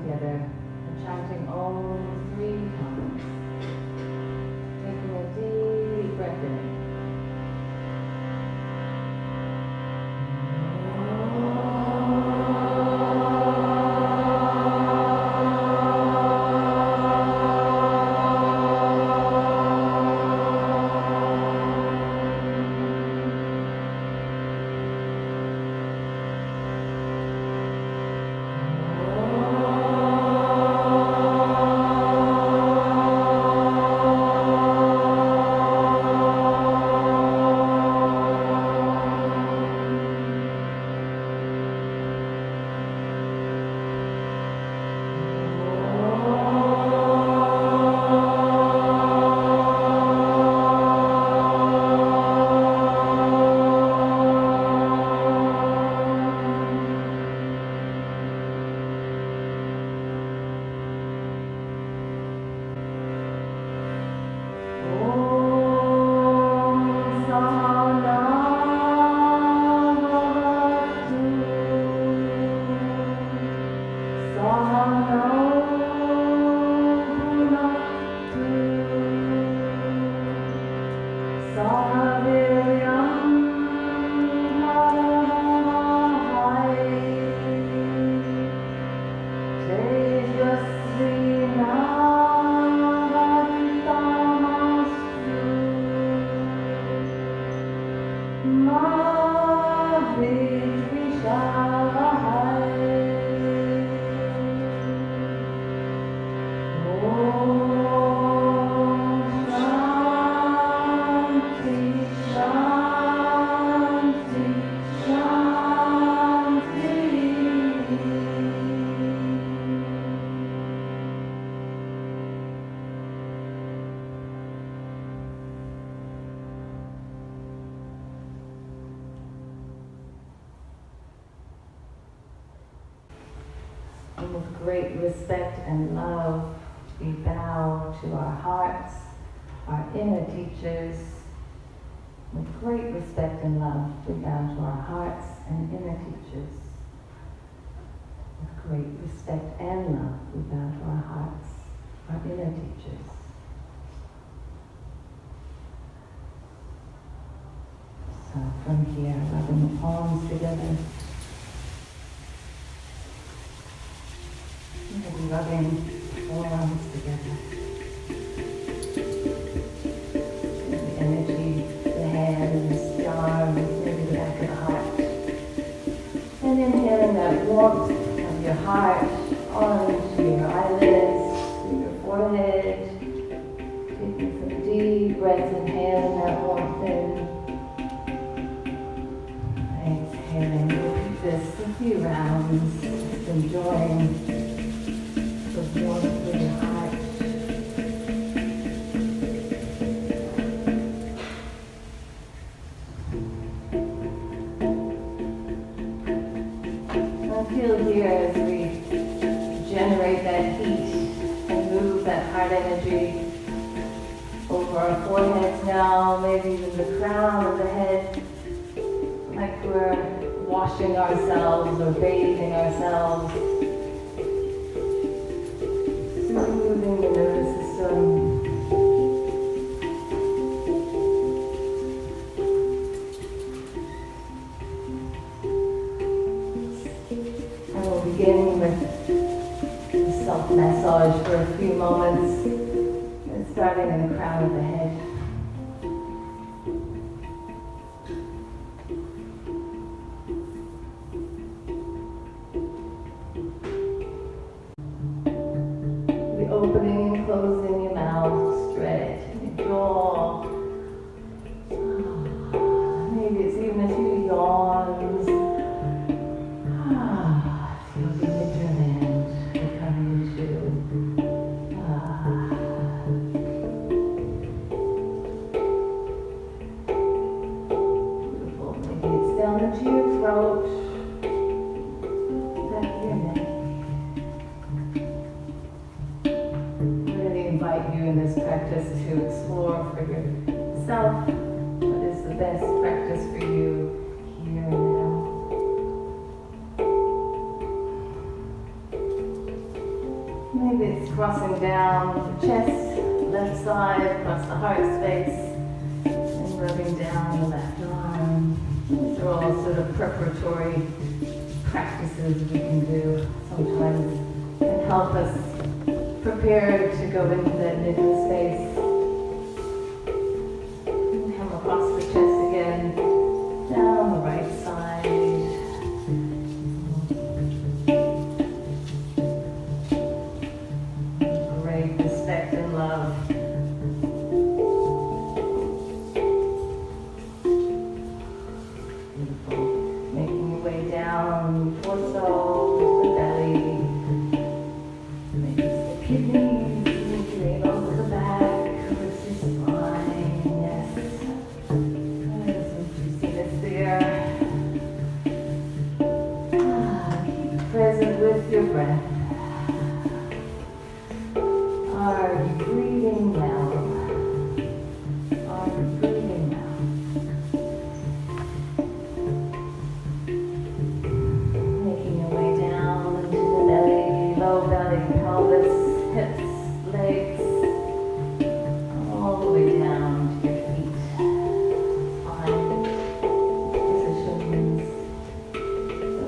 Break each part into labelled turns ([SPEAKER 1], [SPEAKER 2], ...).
[SPEAKER 1] together and chanting Om 3 times. Taking a deep breath in. And with great respect and love, we bow to our hearts, our inner teachers. With great respect and love, we bow to our hearts and inner teachers. With great respect and love, we bow to our hearts, our inner teachers. So from here, rubbing the palms together. Maybe rubbing forearms together. The energy, the hands, the arms, maybe the back of the heart. And inhaling that warmth of your heart onto your eyelids, to your forehead. Taking some deep breaths, inhaling that warmth in. Exhaling. Repeat this a few rounds, just enjoying the warmth of your heart. I feel here as we generate that heat and move that heart energy over our foreheads now, maybe even the crown of the head, like we're washing ourselves or bathing ourselves. Soothing the nervous system. And we'll begin with the self-massage for a few moments, and starting in the crown of the head. Opening and closing your mouth, stretching your jaw. Maybe it's even a few yawns. Feel the midland becoming to. Beautiful. Maybe it's down into your throat. Back to your neck. You in this practice to explore for yourself what is the best practice for you here and now. crossing down the chest, left side, across the heart space, and rubbing down the left arm. These are all sort of preparatory practices we can do sometimes and help us prepare to go into that nidra space. Come across the chest again, down the right side. Great respect and love. Making your way down, torso, the belly, maybe the kidneys, maybe over the back, towards the spine, yes. There's some juiciness there. Keep present with your breath. Are you breathing well? Are you breathing well? Making your way down into the belly, low belly, pelvis, hips, legs, all the way down to your feet, spine, positions.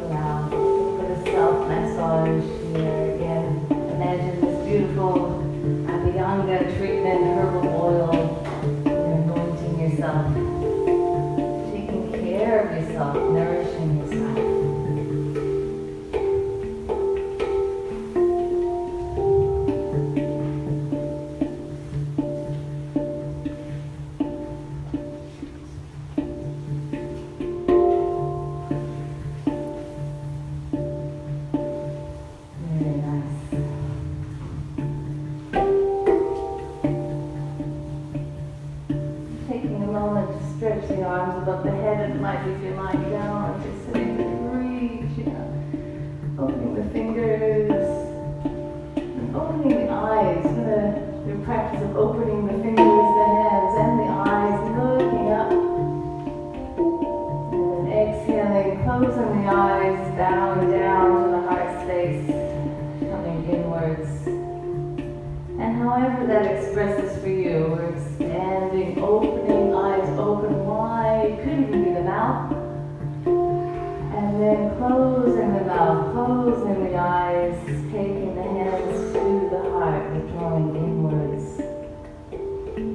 [SPEAKER 1] Allow a little bit of self-massage here again. Imagine this beautiful 𝗟𝗶𝗍𝗲 treatment, herbal oil. You're anointing yourself, taking care of yourself, nourishing yourself. Very nice. Taking a moment to stretch the arms above the head. It might be if you're lying down or just sitting there, reach, opening the fingers and opening the eyes. Your practice of opening the fingers, the hands, and the eyes, looking up. And then exhaling, closing the eyes, bowing down to the heart space, coming inwards. And however that expresses for you, we're expanding, opening, eyes open wide, could even be the mouth. And then closing the mouth, closing the eyes, taking the hands to the heart, withdrawing inwards.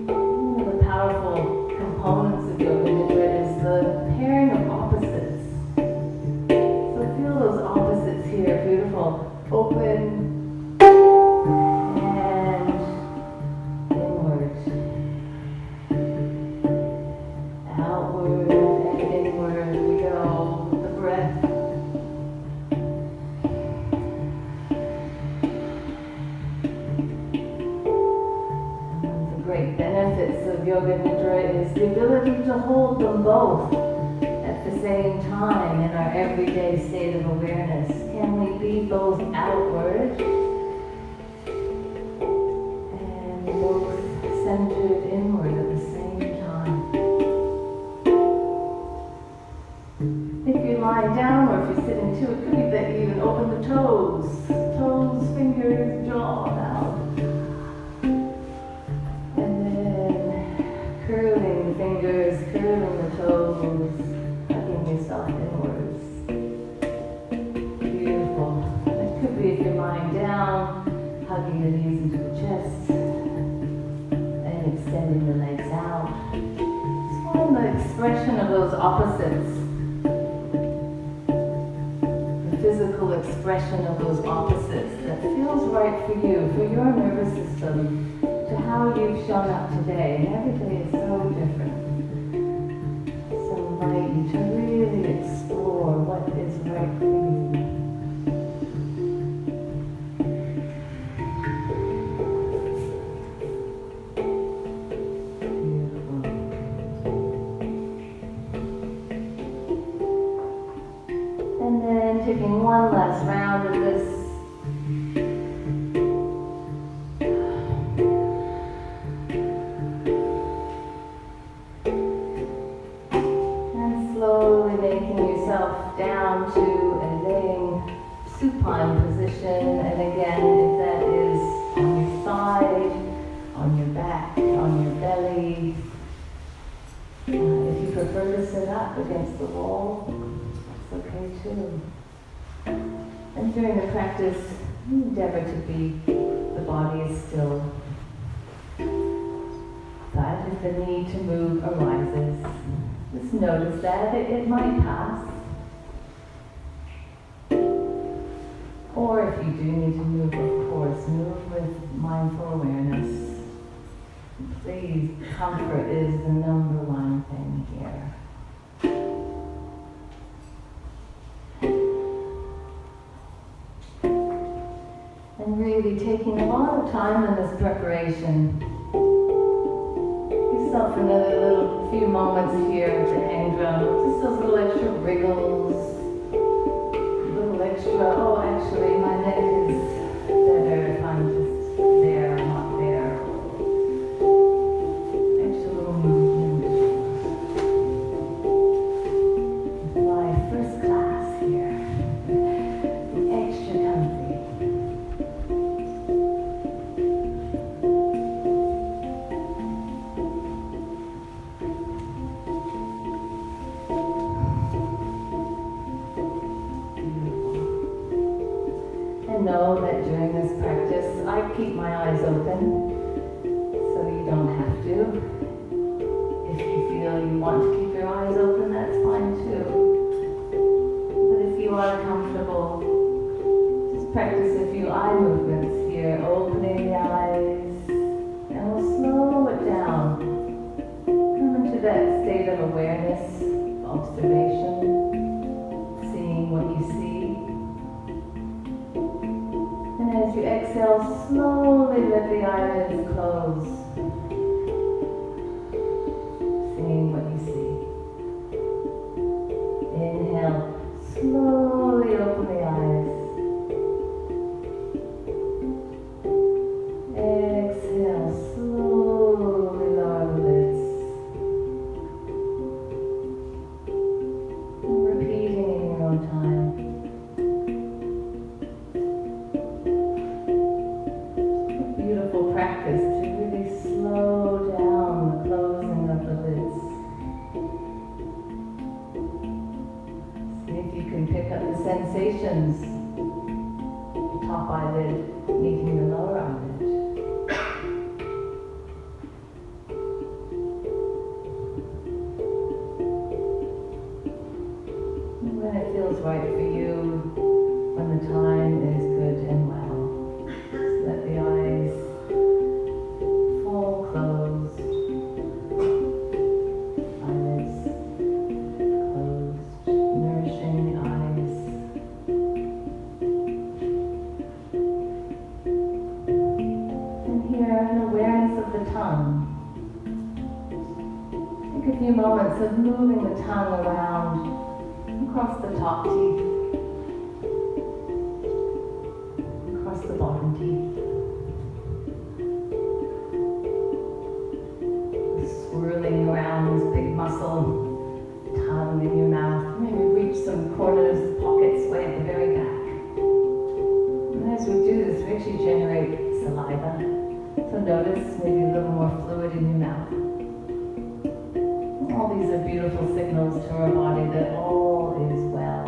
[SPEAKER 1] One of the powerful components of Yoga Nidra is the pairing of opposites. So feel those opposites here, beautiful. Open, outward and inward we go with the breath. One of the great benefits of Yoga Nidra is the ability to hold them both at the same time in our everyday state of awareness. Can we be both outward and both centered inward at the same time? If you're lying down or if you're sitting too, it could be that you even open the toes, fingers, jaw out. And then curling the fingers, curling the toes, hugging yourself inwards. Beautiful. It could be if you're lying down, hugging the knees into the chest, and extending the legs out. Just find the expression of those opposites. Physical expression of those opposites that feels right for you, for your nervous system, to how you've shown up today. And every day is so different. So invite you to really explore what is right for you. Taking one last round of this. And slowly making yourself down to a laying supine position. And again, if that is prefer to sit up against the wall, it's okay too. And during the practice, endeavor to be, the body is still. But if the need to move arises, just notice that it might pass. Or if you do need to move, of course, move with mindful awareness. Please, comfort is the number one thing here. And really taking a lot of time in this preparation. Give yourself another little few moments here to hang drum. Just those little extra wriggles. Extra, oh actually my neck is better if I'm just there, not there. Extra little movement. Fly first class here. Extra comfy. Know that during this practice, I keep my eyes open, so you don't have to. If you feel you want to keep your eyes open, that's fine too. But if you are comfortable, just practice a few eye movements here, opening the eyes, and we'll slow it down. Come into that state of awareness, observation, seeing what you see. As you exhale, slowly let the eyelids close, seeing what you see. Inhale, slowly open the eyes. Exhale, slowly lower the lids. And repeating in your own time. Practice to really slow down the closing of the lids. See if you can pick up the sensations. Top eyelid meeting the lower eyelid. And when it feels right for you, when the time is good and well, just let the eyes closed, eyelids closed, nourishing the eyes. And here, an awareness of the tongue. Take a few moments of moving the tongue around across the top teeth, across the bottom teeth. Swirling around this big muscle, tongue in your mouth. Maybe reach some corners, pockets way at the very back. And as we do this, we actually generate saliva. So notice maybe a little more fluid in your mouth. All these are beautiful signals to our body that all is well.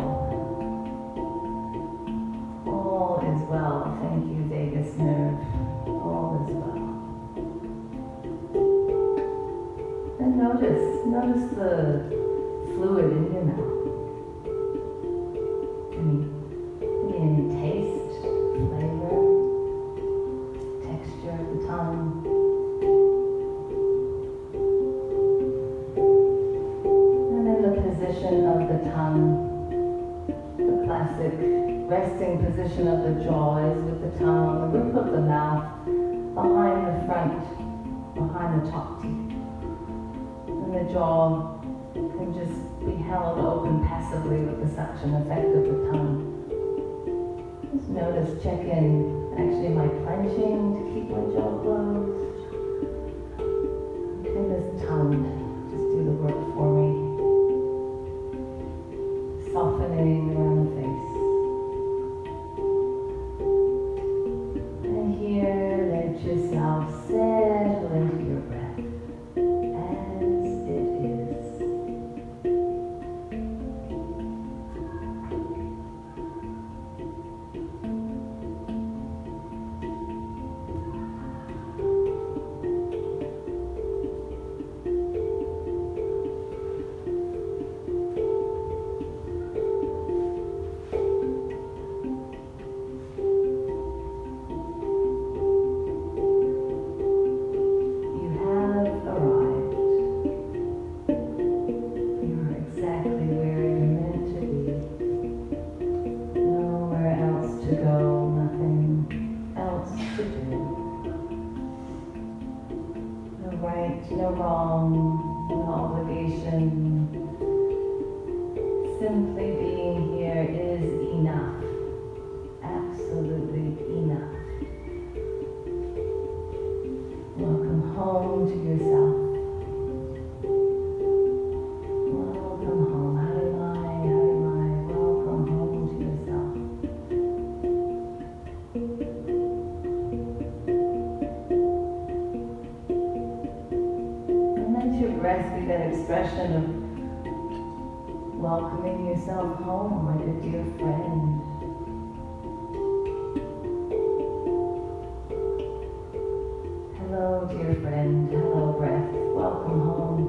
[SPEAKER 1] All is well. Thank you, vagus nerve. All is well. And notice the fluid in your mouth. Any taste, flavor, texture of the tongue. And in the position of the tongue, the classic resting position of the jaw is with the tongue on the roof of the mouth, behind the front, behind the top teeth. The jaw can just be held open passively with the suction effect of the tongue. Just notice, check in. Actually, am I clenching to keep my jaw closed? Can this tongue just do the work for me? Softening around the face. And here, let yourself settle into your breath. As it is. simply being here is enough. Absolutely enough. Welcome home to yourself. Welcome home. 𝗟𝗵𝗿𝗲. Welcome home to yourself. And let your breath be that expression of welcoming yourself home like a dear friend. Hello, dear friend. Hello, breath. Welcome home.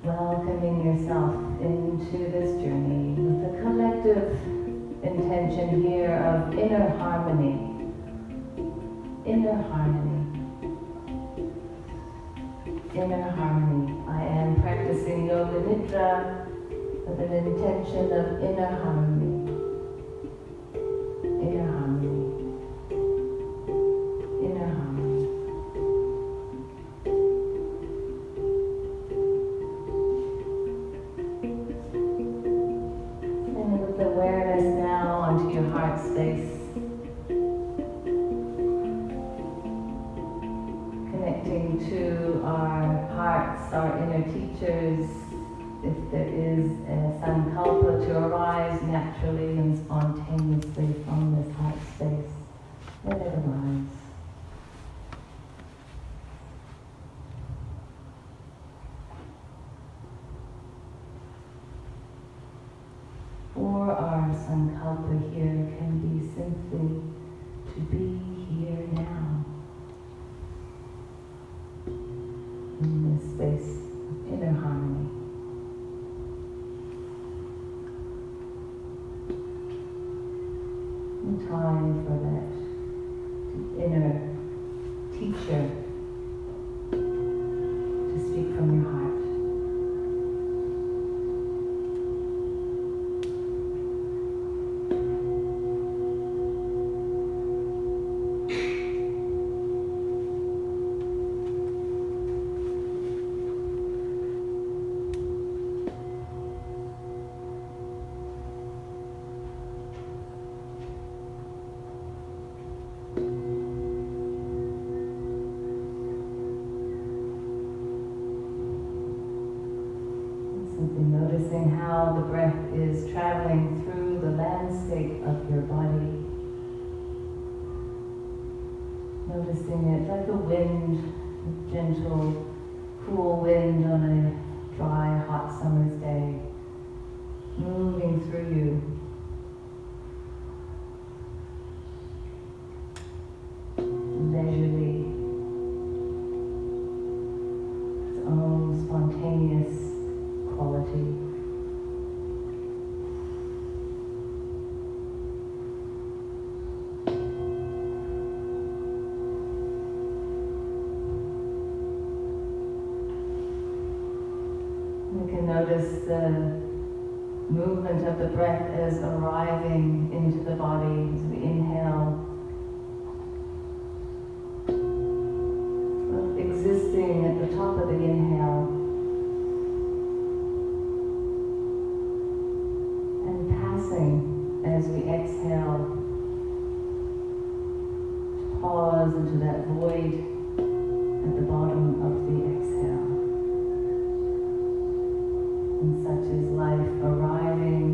[SPEAKER 1] Welcoming yourself into this journey with the collective intention here of inner harmony. Inner harmony. Inner harmony. I am practicing Yoga Nidra with an intention of inner harmony. Inner harmony. Inner harmony. And with awareness now onto your heart space. Connecting to our hearts, our inner teachers. If there is a sankalpa to arise naturally and spontaneously from this heart space, let it arise. Or our sankalpa here can be simply to be here now, in this space of inner harmony. Time for that inner teacher to speak from your heart. Simply noticing how the breath is traveling through the landscape of your body. Noticing it like a wind, a gentle, cool wind on a dry, hot summer's day, moving through you. Leisurely, its own spontaneous quality. You can notice the movement of the breath as arriving into the body as we inhale. Existing at the top of the inhale and passing as we exhale to pause into that void at the bottom of the exhale. And such is life, arriving,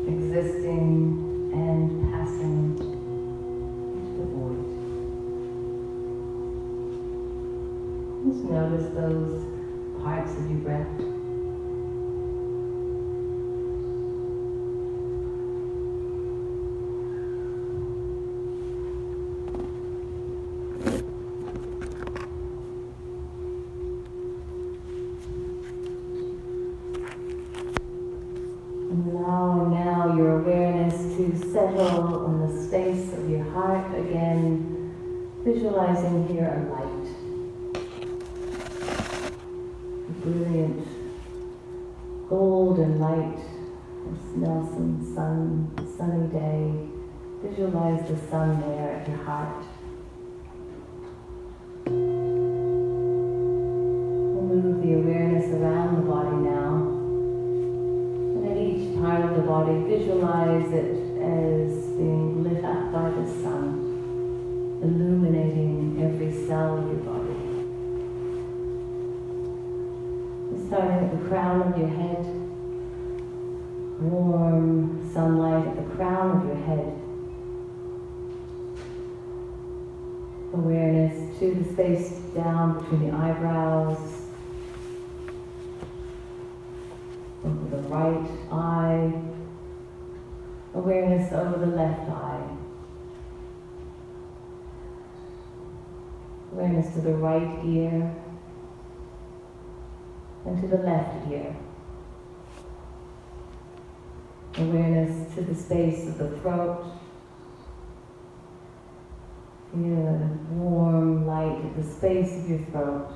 [SPEAKER 1] existing, and passing into the void. Just notice those parts of your breath. And allowing now your awareness to settle on the space of your heart again, visualizing here a light. Brilliant golden light, this Nelson sunny day. Visualize the sun there at your heart. We'll move the awareness around the body now. And at each part of the body, visualize it as being lit up by the sun, illuminating every cell of your body. Starting at the crown of your head, warm sunlight at the crown of your head. Awareness to the space down between the eyebrows, over the right eye, awareness over the left eye, awareness to the right ear, and to the left ear. Awareness to the space of the throat. Feel a warm light at the space of your throat.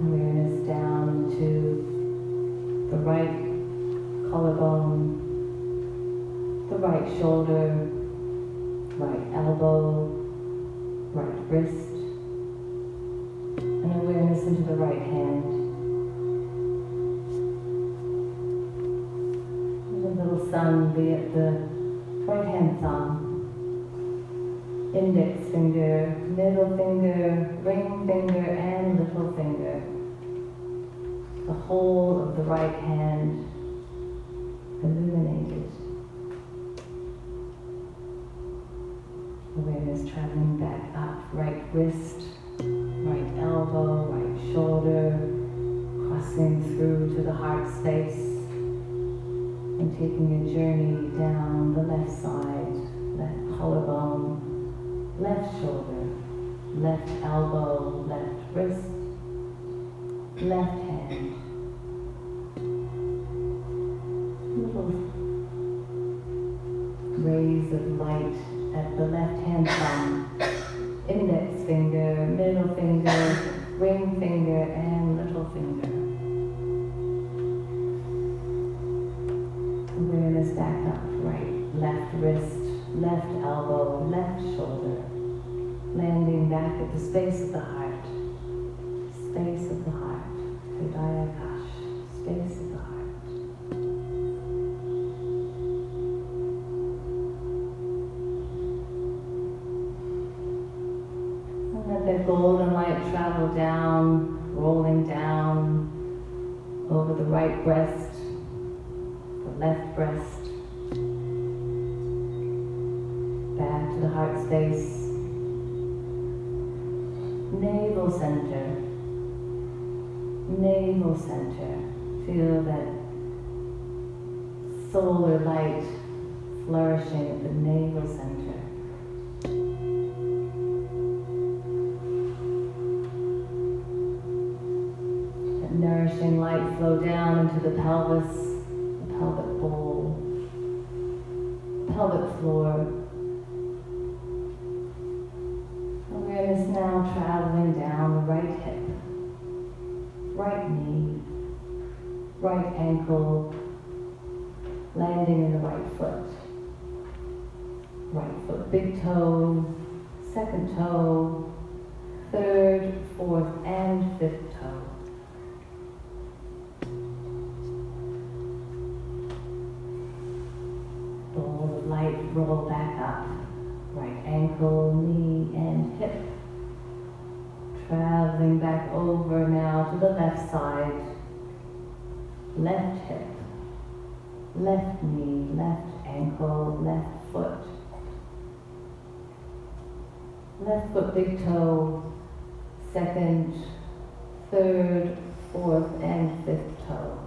[SPEAKER 1] Awareness down to the right collarbone, the right shoulder, right elbow, right wrist. And awareness into the right hand. And a little sun be at the right hand thumb, index finger, middle finger, ring finger, and little finger. The whole of the right hand illuminated. Awareness traveling back up, right wrist, right elbow, right shoulder, crossing through to the heart space and taking a journey down the left side, left collarbone, left shoulder, left elbow, left wrist, left hand. Little rays of light at the left hand thumb. Index finger, middle finger, ring finger, and little finger. Awareness back up, right, left wrist, left elbow, left shoulder. Landing back at the space of the heart. Space of the heart. 𝗦𝗂𝗃, space of the heart. Let that golden light travel down down, rolling down over the right breast, the left breast, back to the heart space, navel center, navel center. Feel that solar light flourishing at the navel center. That nourishing light flow down into the pelvis, the pelvic bowl, the pelvic floor. Awareness now traveling down the right hip, right knee, right ankle, landing in the right foot. Right foot, big toe, second toe, third, fourth, and fifth toe. Ball of light roll back up. Right ankle, knee, and hip. Traveling back over now to the left side. Left hip, left knee, left ankle, left foot. Left foot, big toe, second, third, fourth, and fifth toe.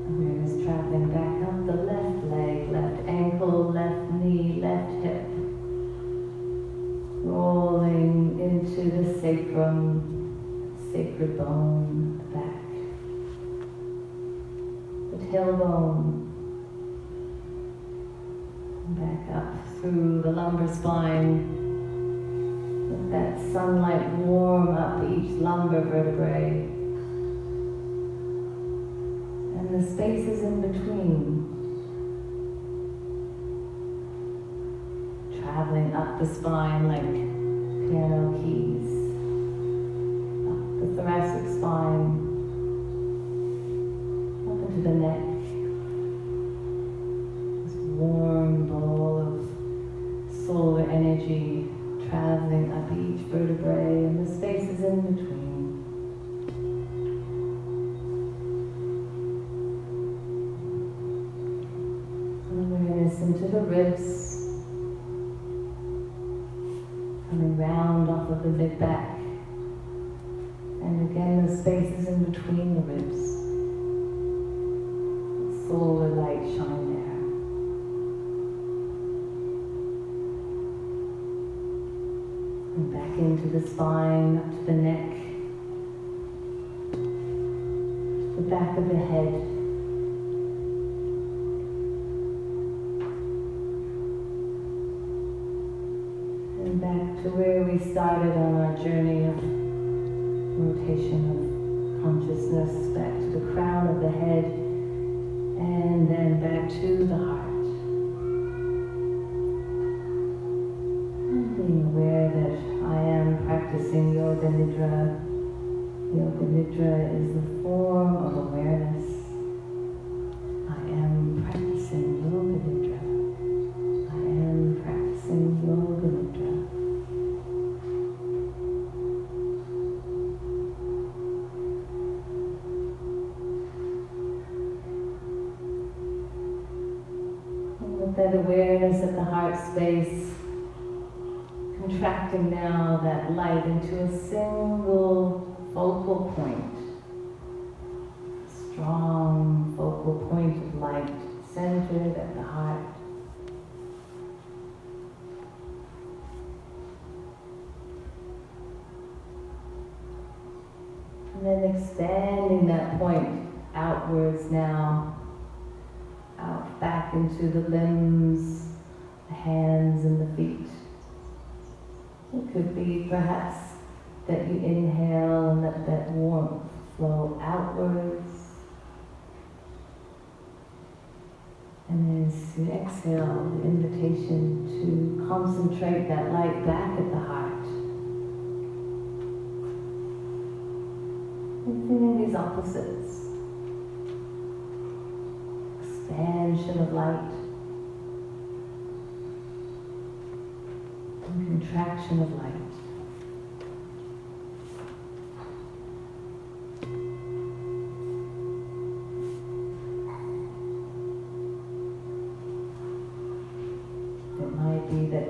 [SPEAKER 1] Awareness traveling back up the left leg, left ankle, left knee, left hip. Rolling into the sacrum, sacred bone, the back. The tailbone. Back up through the lumbar spine. Let that sunlight warm up each lumbar vertebrae. And the spaces in between. Traveling up the spine like piano keys. Up the thoracic spine. Up into the neck. Warm bowl of solar energy traveling up each vertebrae and the spaces in between. Awareness into the ribs, coming round off of the mid-back, and again the spaces in between the ribs. Solar light shine there. And back into the spine, up to the neck, the back of the head. And back to where we started on our journey of rotation of consciousness, back to the crown of the head, and then back to the heart. Being aware that I am practicing Yoga Nidra. Yoga Nidra is the form of awareness. I am practicing Yoga Nidra. I am practicing Yoga Nidra. And with that awareness of the heart space, contracting now that light into a single focal point. Strong focal point of light centered at the heart. And then expanding that point outwards now, out back into the limbs, the hands and the feet. It could be perhaps that you inhale and let that warmth flow outwards. And as you exhale, the invitation to concentrate that light back at the heart. And feeling these opposites. Expansion of light. contraction of light.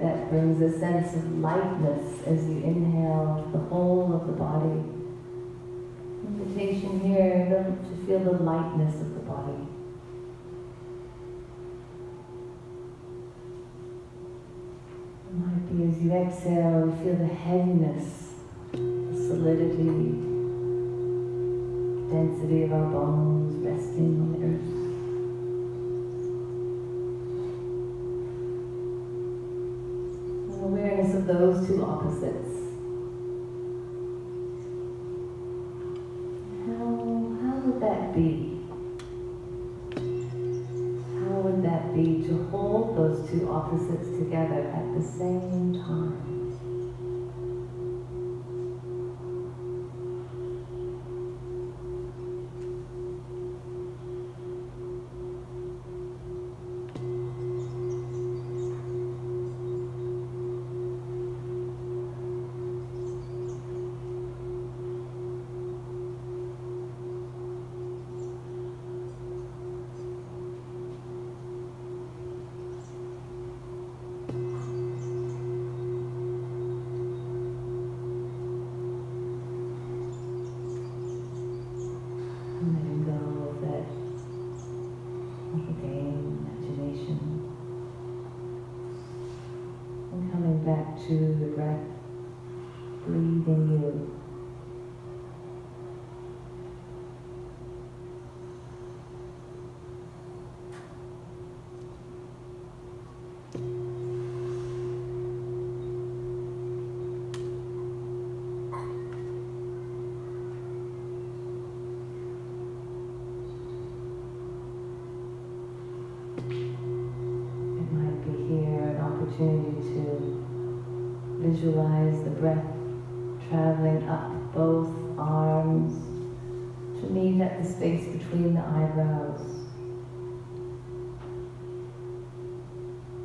[SPEAKER 1] That brings a sense of lightness as you inhale the whole of the body. Invitation here to feel the lightness of the body. It might be as you exhale, you feel the heaviness, the solidity, density of our bones resting on the earth. Awareness of those two opposites. How would that be? How would that be to hold those two opposites together at the same time? To the breath, breathing you. It might be here an opportunity to visualize the breath traveling up both arms to meet at the space between the eyebrows.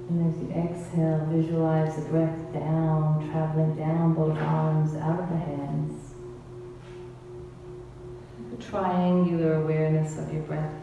[SPEAKER 1] And as you exhale, visualize the breath down, traveling down both arms, out of the hands. A triangular awareness of your breath.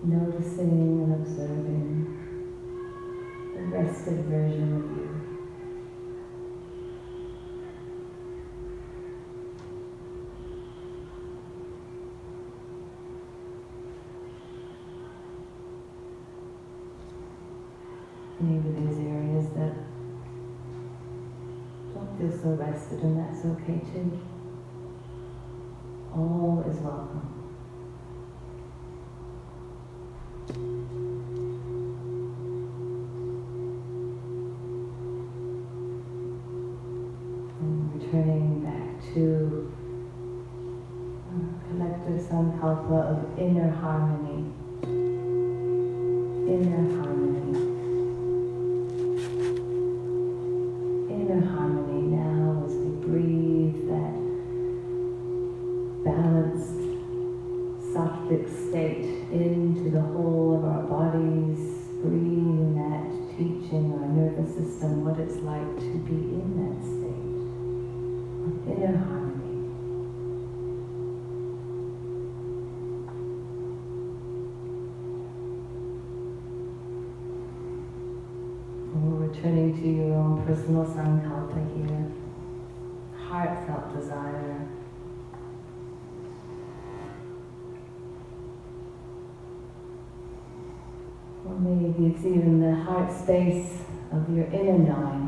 [SPEAKER 1] Noticing and observing the rested version of you. Maybe there's areas that don't feel so rested, and that's okay too. All is welcome. Returning back to collective sankalpa of inner harmony. Inner harmony. Inner harmony now as we breathe that balanced sattvic state into the whole of our bodies, breathing that, teaching our nervous system what it's like to be in that state. Inner harmony. We're returning to your own personal sankalpa here. Heartfelt desire. Or maybe it's even the heart space of your inner knowing.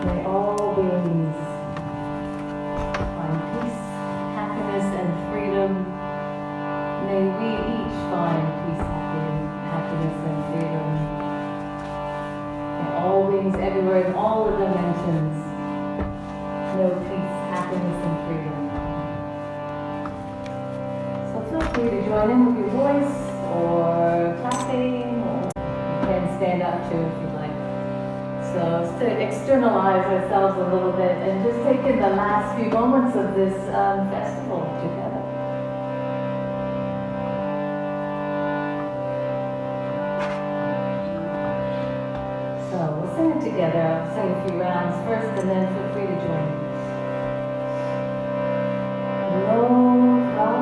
[SPEAKER 1] May all beings find peace, happiness, and freedom. May we each find peace, happiness, and freedom. May all beings everywhere in all the dimensions know peace, happiness, and freedom. So feel free to join in with your voice or clapping, or you can stand up too if you'd like. So it's to externalize ourselves a little bit and just take in the last few moments of this festival together. So we'll sing it together. I'll sing a few rounds first and then feel free to join in. Lokah,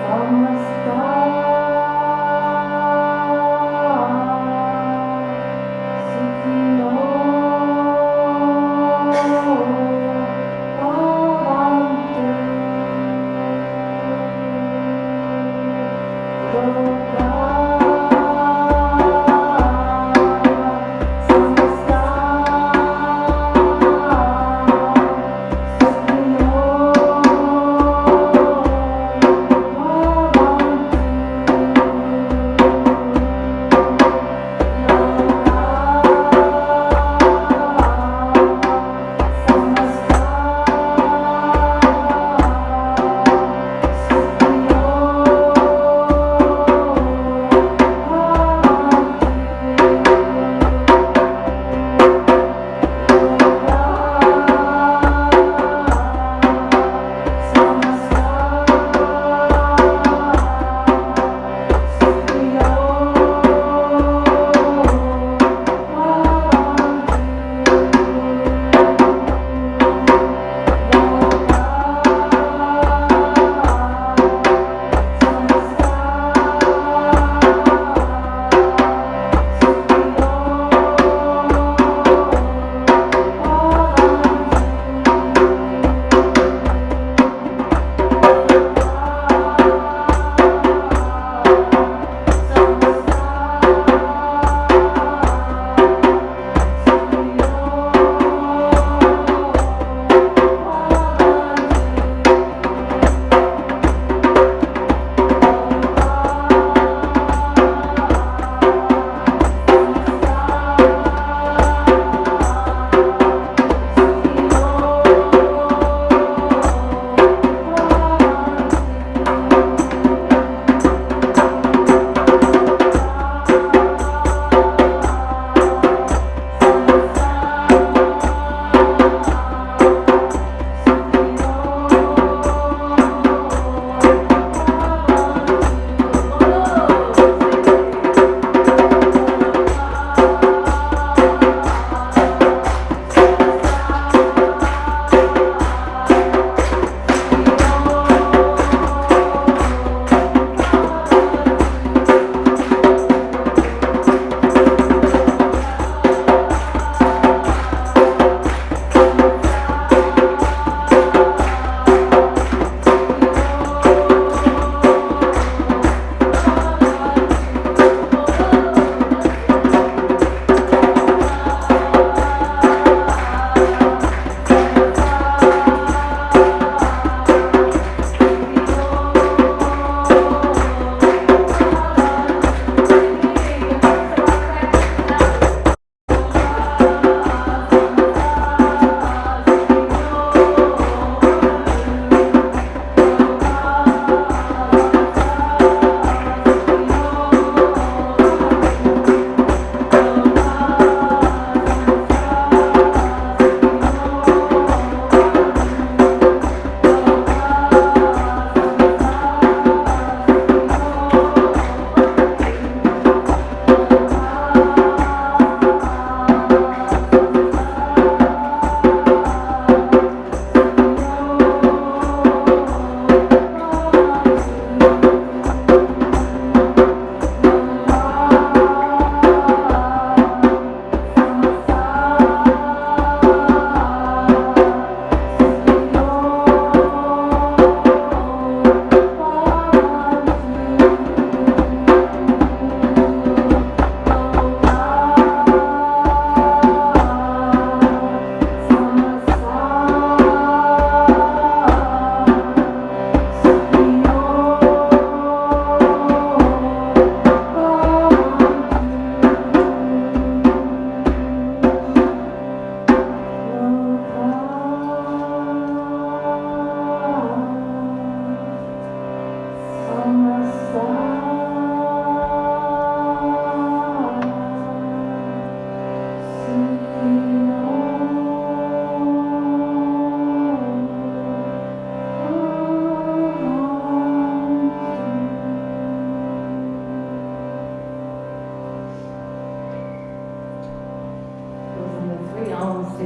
[SPEAKER 1] Samastah, 𝗟𝗶𝗸𝗲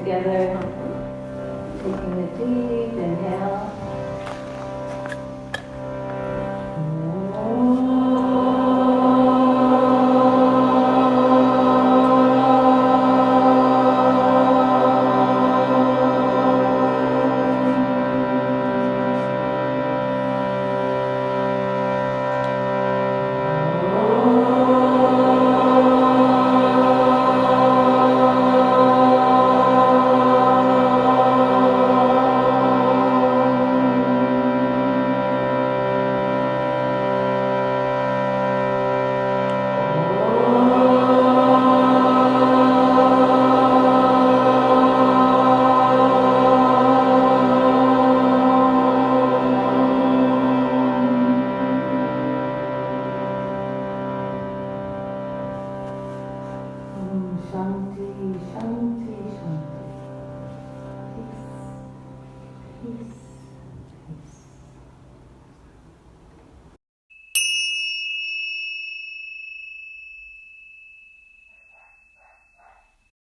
[SPEAKER 1] together, taking a deep